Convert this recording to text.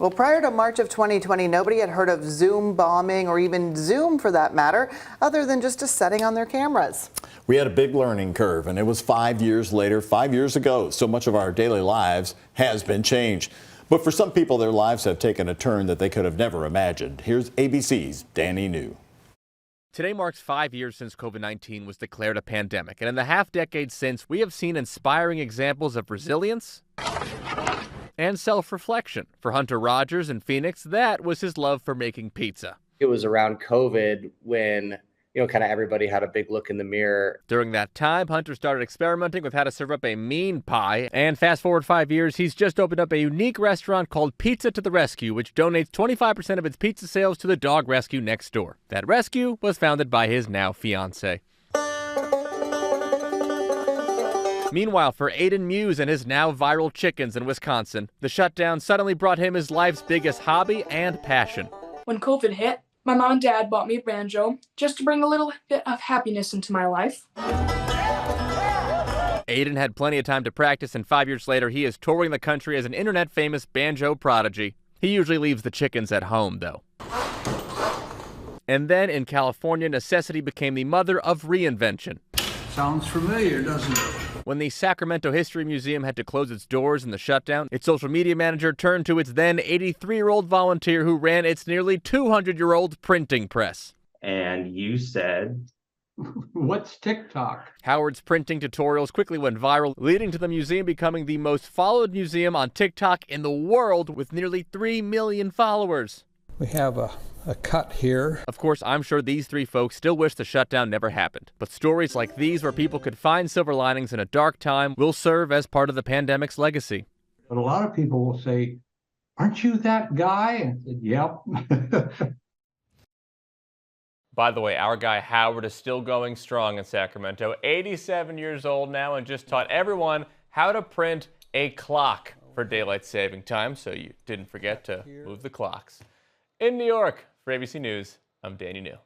Well, prior to March of 2020, nobody had heard of Zoom bombing, or even Zoom for that matter, other than just a setting on their cameras. We had a big learning curve, and it was 5 years later, 5 years ago. So much of our daily lives has been changed. But for some people, their lives have taken a turn that they could have never imagined. Here's ABC's Danny New. Today marks 5 years since COVID-19 was declared a pandemic, and in the half-decade since, we have seen inspiring examples of resilience and self-reflection. For Hunter Rogers in Phoenix, that was his love for making pizza. It was around COVID when, kind of everybody had a big look in the mirror. During that time, Hunter started experimenting with how to serve up a mean pie, and fast forward 5 years, he's just opened up a unique restaurant called Pizza to the Rescue, which donates 25% of its pizza sales to the dog rescue next door. That rescue was founded by his now fiancée. Meanwhile, for Aiden Muse and his now viral chickens in Wisconsin, the shutdown suddenly brought him his life's biggest hobby and passion. When COVID hit, my mom and dad bought me a banjo just to bring a little bit of happiness into my life. Aiden had plenty of time to practice, and 5 years later, he is touring the country as an internet-famous banjo prodigy. He usually leaves the chickens at home, though. And then in California, necessity became the mother of reinvention. Sounds familiar, doesn't it? When the Sacramento History Museum had to close its doors in the shutdown, its social media manager turned to its then 83-year-old volunteer who ran its nearly 200-year-old printing press. And you said, What's TikTok? Howard's printing tutorials quickly went viral, leading to the museum becoming the most followed museum on TikTok in the world with nearly 3 million followers. We have a cut here. Of course, I'm sure these three folks still wish the shutdown never happened. But stories like these, where people could find silver linings in a dark time, will serve as part of the pandemic's legacy. But a lot of people will say, aren't you that guy? And I said, yep. By the way, our guy Howard is still going strong in Sacramento, 87 years old now, and just taught everyone how to print a clock for daylight saving time, so you didn't forget to move the clocks. In New York, for ABC News, I'm Danny New.